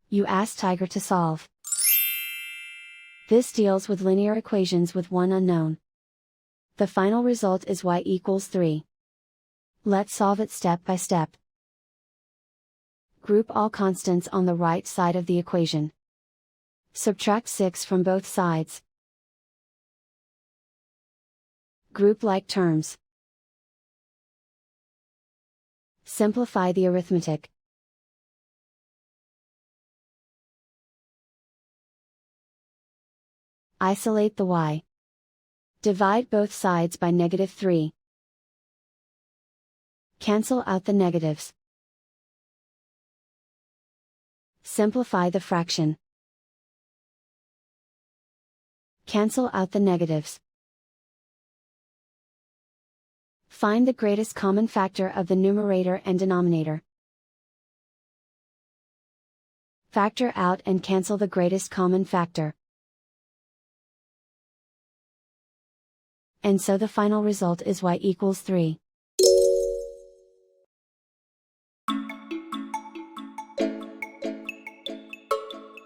You ask Tiger to solve. This deals with linear equations with one unknown. The final result is y equals 3. Let's solve it step by step. Group all constants on the right side of the equation. Subtract 6 from both sides. Group like terms. Simplify the arithmetic. Isolate the y. Divide both sides by -3. Cancel out the negatives. Simplify the fraction. Cancel out the negatives. Find the greatest common factor of the numerator and denominator. Factor out and cancel the greatest common factor. And so the final result is y equals 3.